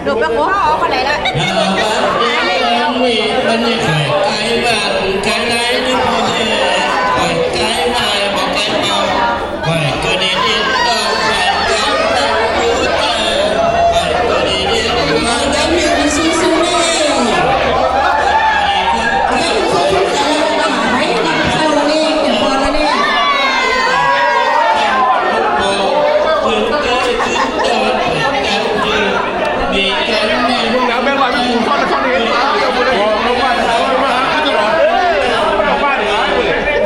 ดูไปหัวเขาออกมาไหนละ มีมันยังไงไก่บ้านไก่ไหนนี่พอดีไก่ไก่มาบอกไก่เมาไก่ก็ดีดีต้องไก่ไก่ต้องรู้แต่ไก่ก็ดีดีมาดังนี้มันสู้สู้เลย แล้วคุณทุกคนจะมาหาให้กับเราเองเดี๋ยวพอแล้วเนี่ย ถึงเกิดถึงจอดกันจริงมีกันแน่ มึงแล้วแม่งมาเป็นหมู่บ้านเขาเนี่ยตาเดี๋ยวมึงได้บอกลงบ้านเขามาขึ้นตลอดลงบ้านเหรอ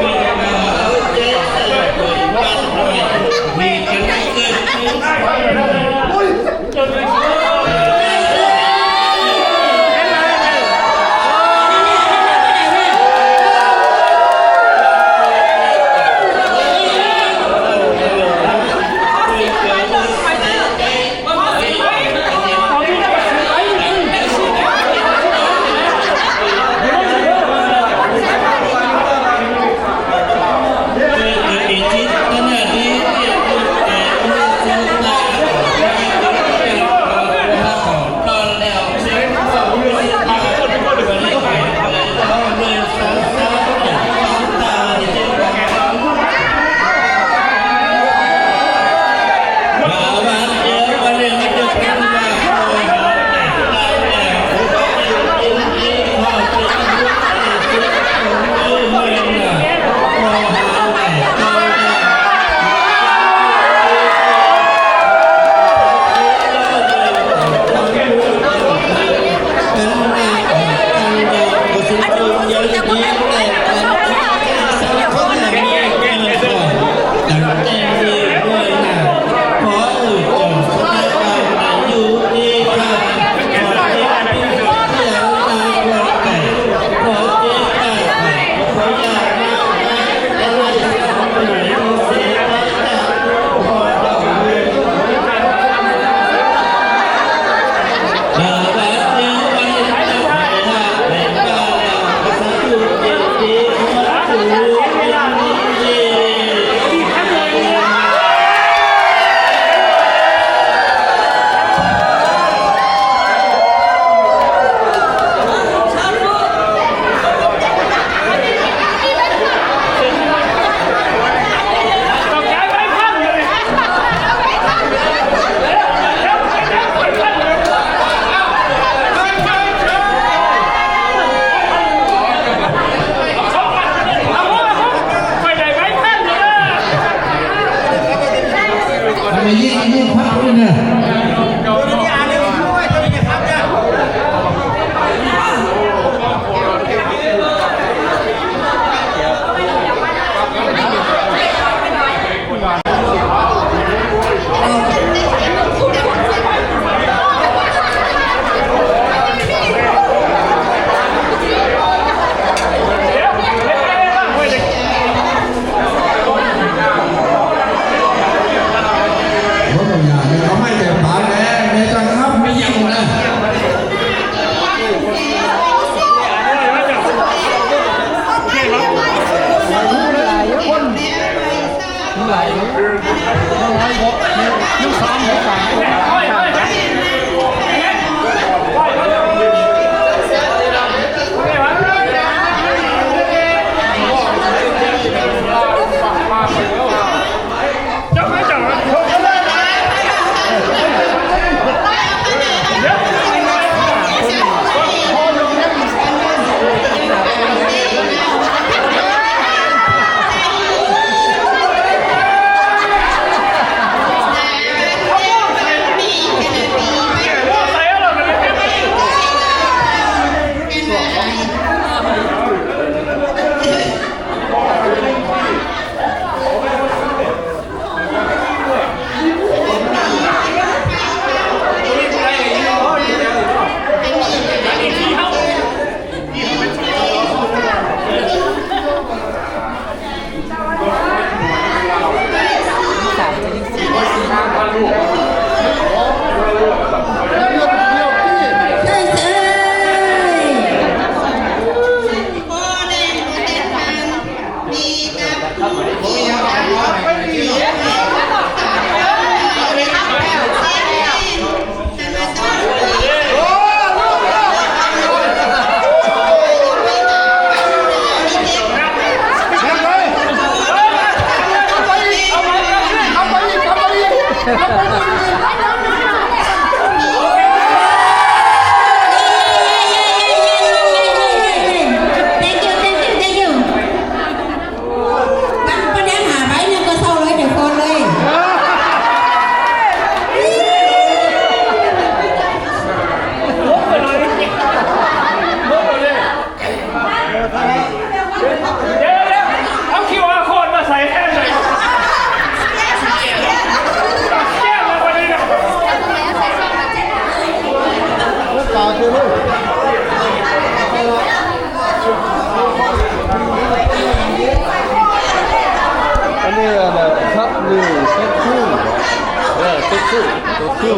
คู่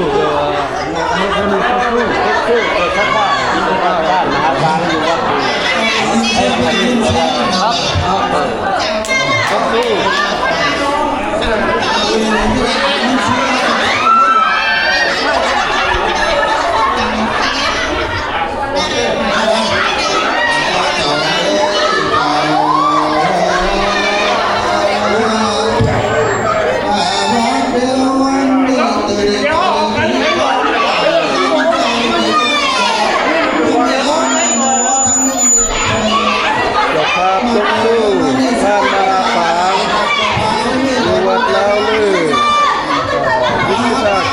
มันมีคู่ชักว่าบ้านมหาบางอยู่วัดค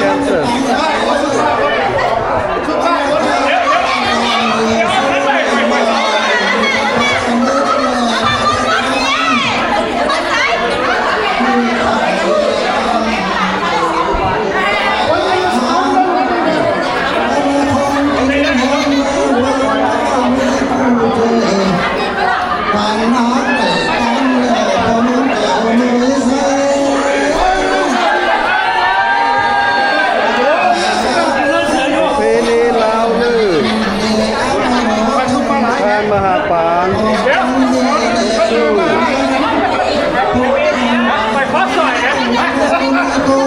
รับคู่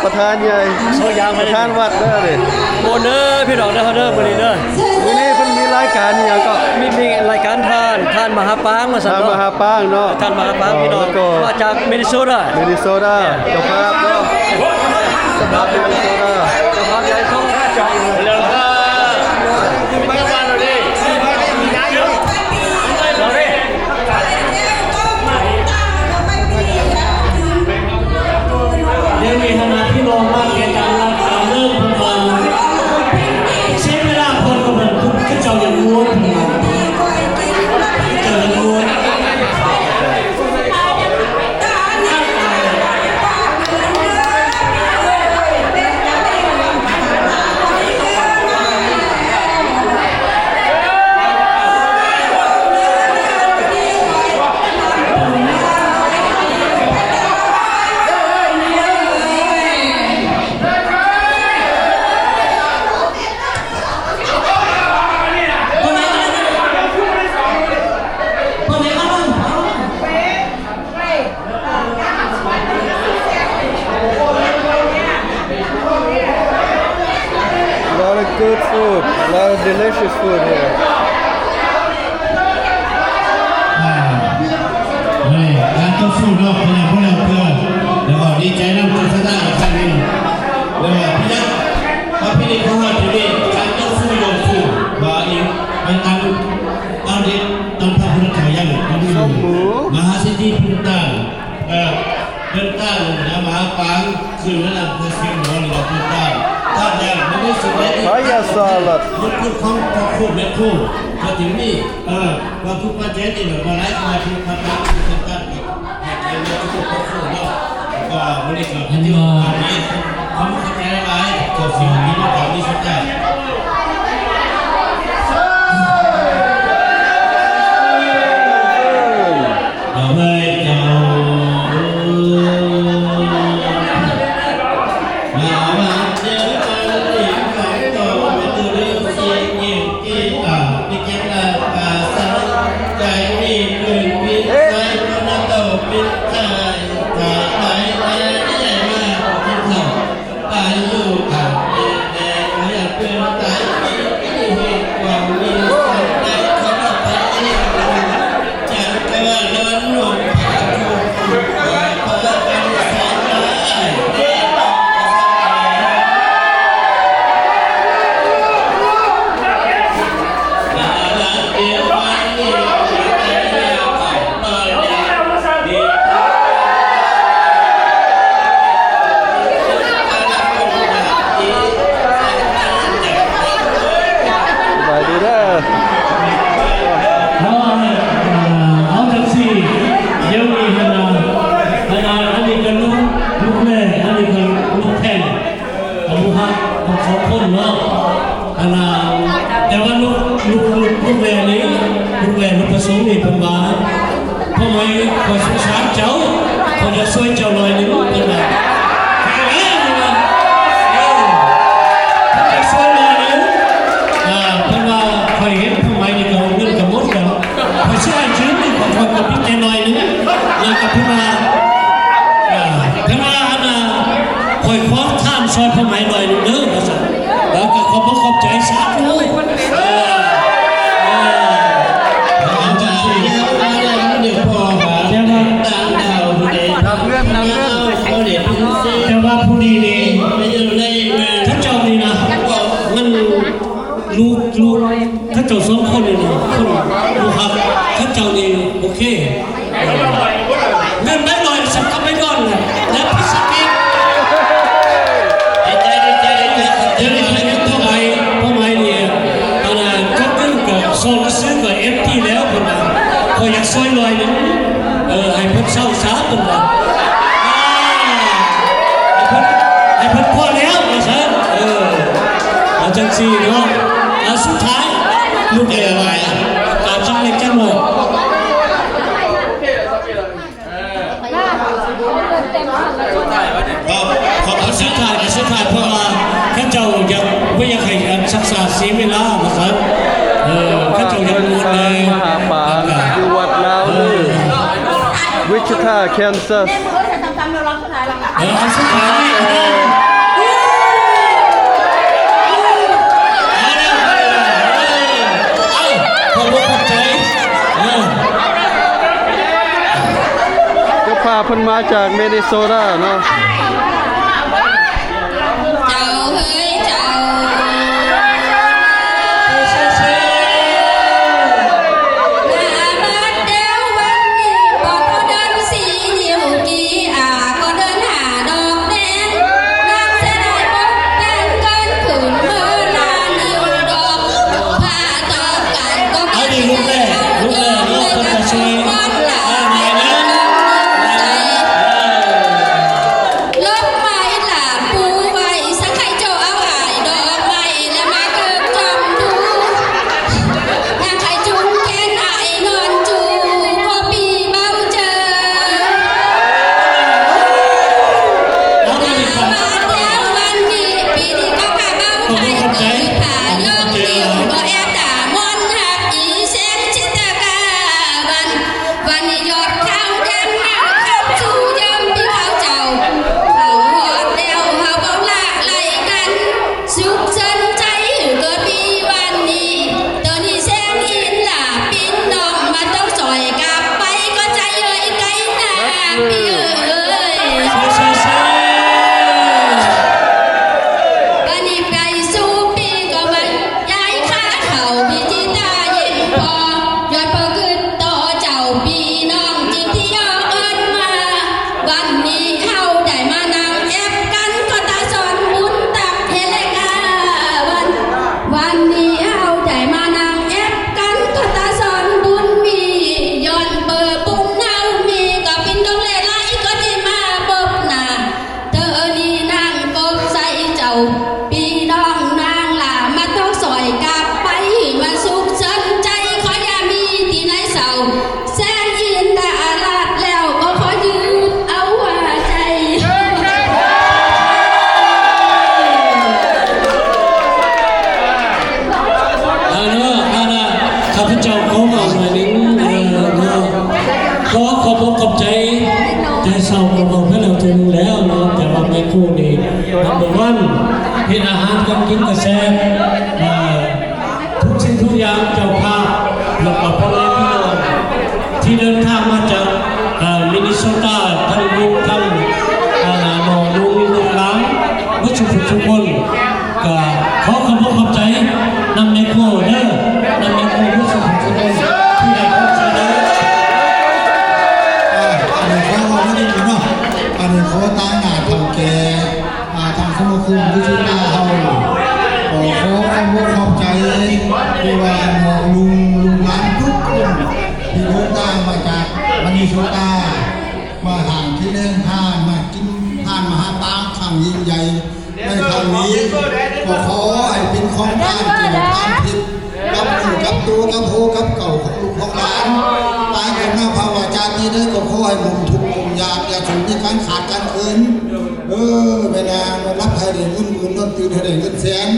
ประธานใหญ่ประธานวัดเด้อเลย โมเดอร์พี่น้องเด้อเด้อมื้อนี้เด้อ วันนี้เพิ่นมีรายการนี่ยังก็ มีรายการท่านมหาปางมาสั่น ทางม เนาะ หาป้างเนาะ ท่านมหาปางพี่น้อง แล้วก็ มาจากมินนิโซตา มินนิโซตาเจ้าภาพเนาะเจ้าภาพมินนิโซตา เจ้าภาพใหญ่ของใจเลิกค่ะไปบ้านเราดิเราดิเดี๋ยวมีคณะที่รองมากเกี่ยวกับการเริ่มประมาณใช้เวลาคนประมาณก็เจ้าอย่างม้วนเจอม้วน food here. การต่อสู้รอบพลังพวกเราเพื่อแล้วก็ดีใจนำตัวชนะอีกครั้งหนึ่งแล้วพี่นักพระพี่นิพนธ์ที่นี่การต่อสู้ยอมสู้ว่าอีกเป็นตอนนี้ตอนพระพุทธเจ้ายังอยู่มหาเศรษฐีพุทธาเดินตั้งนะมหาปังคือนั่นแหละคือสิ่งที่เราพุทธาถ้าอย่างไม่ได้สุดแล้ว Paya salad. ยุคของพระคู่แม่คู่มาถึงนี่ว่าทุกประเทศนี่แบบว่าไร้มาที่พระพุทธเจ้าให้ใจเราทุกคนคู่เนาะก็ไม่ได้เกิดที่ว่านี้เขาไม่เข้าใจอะไรก็สิ่งนี้มันก็มีสุดท้ายเราไม่เจ้ามาเจ้ามาติดของโตไม่ตื่นเรื่องเสียงยิ่งที่ไม่เก็บละภาษาใจมีปืนมีใจเพราะนักโตเป็นใจตายไปใหญ่มากที่เท่าตายอยู่ค่ะแต่เขาอยากเป็นตายมีเหตุความมีสันใจเขาบอกไปนี่จันทร์ว่านอนหนุนพาทุกข์ว่าเพราะเป็นสายตาเอาจังสิเดี๋ยวนี้อันนี้ก็ลูกแม่อันนี้ก็ลูกแทนลูกฮักของสองคนเนาะแต่ว่าลูกแม่นี้ลูกแม่ลูกผสมนี่เป็นบ้าเพราะไม่คอยสงสารเจ้าเขาจะช่วยเจ้าหน่อยนึงเป็นไงช่วยหน่อยนึงเพราะว่าคอยเห็นทำไมนี่ก็เงินกับมดกันคอยช่วยชื้นนี่ขอทำกับพี่แกหน่อยนึงเลยกับพี่มาคอยคว้าท่านซอยพระไหมหน่อยนึงเด้อนะจ๊ะแล้วก็ขอบใจสาธุแต่ว่าผู้ดีนี่ถ้าเจ้านี่นะมันลูกถ้าเจ้าสองคนนี่นะคนลูกครับถ้าเจ้านี่โอเคเงินไม่ลอยสักก็ไม่ก้อนเลยและพิสกิจเดี๋ยวนี้ให้พ่อไม้เนี่ยก็ขึ้นกับโซลซื้อกับเอฟทีแล้วคนนั้นพออยากซอยลอยนึงให้เพิ่นเศร้าสาคนนั้นให้เพิ่นพอแล้วนะจ๊ะเอาจังสี่เนาะสุดท้ายลูกเอ๋ยการจังเล็กจังหน่อยขอสุดท้ายเพราะว่าข้าเจ้าอยากไม่อยากให้ศึกษาเสียเวลานะครับข้าเจ้าอยากรู้เลย มหาปางอยู่วัดลาวนี่ Wichita Kansas สุดท้ายขอบใจ ก็พาเพิ่นมาจากเมนิโซตาเนาะ เจ้าเฮ้ยเจ้าลบ ก่อนหน่อยนึงก็ขอบคุณขอบใจแต่เศร้าก็บอกให้เราถึงแล้วเนาะแต่ว่าไม่คู่นี้นับวันเห็นอาหารกันกินกระแซบทุกสิ่งทุกอย่างเจ้าภาพแล้วก็พ่อแม่พี่น้องที่เดินทางมาจากมินนิโซตาทั้งลูกทั้งน้องลุงลูกหลานผู้ชุมทุกคนก็ขอขอบคุณขอบใจนำในโคเด้อนำในโคผู้ชุมทุกคนที่ได้ขอบใจเด้ออันนี้เขาไม่ได้ยินเนาะอันนี้เขาตายหนาทำแกทางสมาคมผู้ช่วยตาเขาขอขอบใจที่ว่าหมอลุงหลานทุกคนที่เดินทางมาจากมินนิโซตามาห่างที่เดินทางมากินทานมหาปางครั้งยิ่งใหญ่ในครั้งนี้ก็ขอให้เป็นของทานเกี่ยวกับทานทิพย์กับหนึ่งกับตัวกับโหกับเก่าของลูกของหลานตายกันหน้าภาวะจารย์นี้ได้ก็ขอให้มุมทุกมุมยากอย่าถึงในการขาดการเกินเวลารับให้ได้เงินหมื่นนนตื่นให้ได้เงินแสน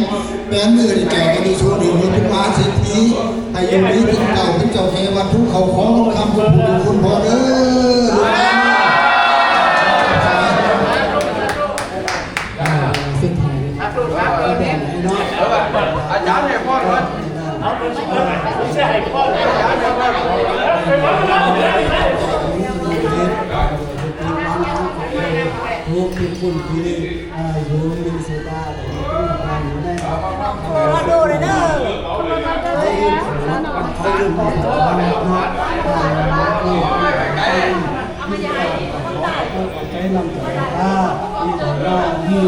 แม้มือได้แก่ก็มีโชว์ดีเงินทุกมาสิทธิให้ยังมีเป็นเก่าเป็นเจ้าเทวันทุกเขาของคำพูดคุณพอเด้ออาจารย์ให้พ่อเลยเอาไปใช่ให้พ่ออาจารย์ให้พ่อทุกคนที่อยู่ในมินนิโซตาแต่ไม่ต้องการอยู่ได้มาดูเลยเด้อเขาเรื่องของความรักใจลำจากตาที่แต่ว่าที่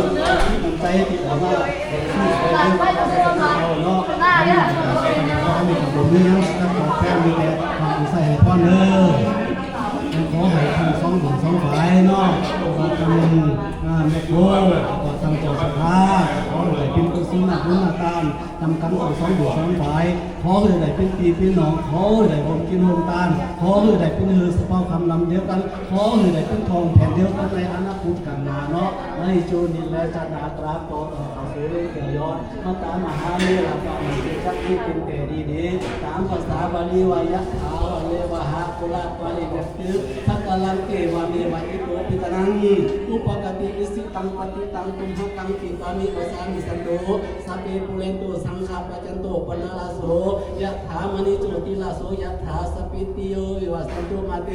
มันใจที่แต่ว่าที่ใช้เรื่องเราเนาะเขามีกับผมนี่นะถ้าขอแฟนมีแต่ความใส่พ่อเนอขอให้ทั้งสองฝ่ายสองฝ่ายเนาะว่าทำแม่โก้ว่าทำเจ้าสภาขอให้เป็นกุศลนักบุญนักทานทำกันสองฝ่ายขอให้ได้เป็นปีเป็นน้องขอให้ได้ผมกินรวมตานขอให้ได้เป็นสภาพคำนำเดียวกันขอให้ได้เป็นทองแผ่นเดียวกันในอนาคตกันนาเนาะในโจนิและจันทราตราโตเอาเสด็จเกี่ยวยอดมาตามมหาเมรุกามันเป็นสักที่เป็นแต่ดีตามภาษาบาลีวายะถาวะเลวะหะกุลาปาริเวติทักกลังเกวามีวะอิโตปิตนังอุปกติวิสิตังปฏิตังตุมหตังกิปามิวสามิสันโดสัพเพปุเรนโตสังฆปะจันโตปนะลาโสยะถามณิโชติลาโสยะถาสปิติโยวิวัสสันตุมาเต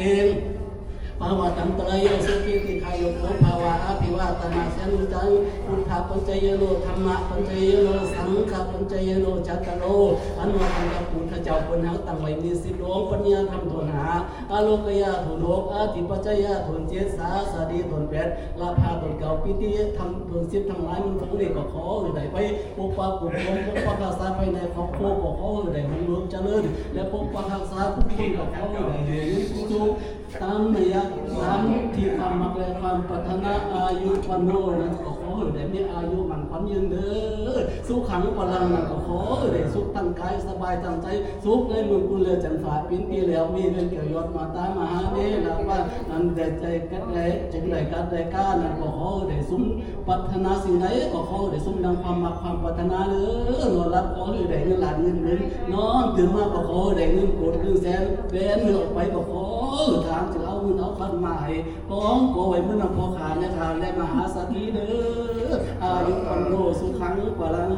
ภาวะตันตรายโยสุขิติขายุโกภาวะอภิวาตนาสันจังพุทธปัญจยโนธรรมะปัญจยโนสังฆปัญจยโนจัตตโรอนุทันตพุทธเจ้าปุณณะตั้งไว้มีสิบดวงปัญญาธรรมโทนาอโลกยาโทโลกอาติปัจจยาโทนเจสาสดีโทนแปดลาภาโทนเก่าปิติธรรมโทนสิบทั้งหลายมันทั้งนี้ก็ขอได้ไปปกปักกุศลปกปักรักษาภายในครอบครัวก็ขอได้มันเมืองเจริญและปกปักรักษาทุกคนก็ขอได้เห็นสุขตามในยักษ์ตามที่ความมักและความปรารถนาอายุวันโนนั้นก็ขอได้มีอายุมันขวัญยืนเด้อสุขขังพลังนั้นก็ขอได้สุขตั้งกายสบายตั้งใจสุขในเมืองกุลจันทร์ฝ่าปิ้นปีแล้วมีเรื่องเกี่ยวยอดมาตามหาเมลาว่านั้นแต่ใจกัดแหลจึงได้กัดได้ก้านั้นก็ขอได้สมปรารถนาสิ่งใดก็ขอได้สมดังความมักความปรารถนาเด้อนอนรับขอได้เงินล้านเงินเงินนอนตื่นมาก็ขอได้เงินโกดเงินแสนแบนเงินออกไปก็ขอทางจะเอาเงินเอาฟันมาให้ก้องโกยมันพอขาในทางและมหาสัตย์เด้ออายุวันโนสุขังพลัง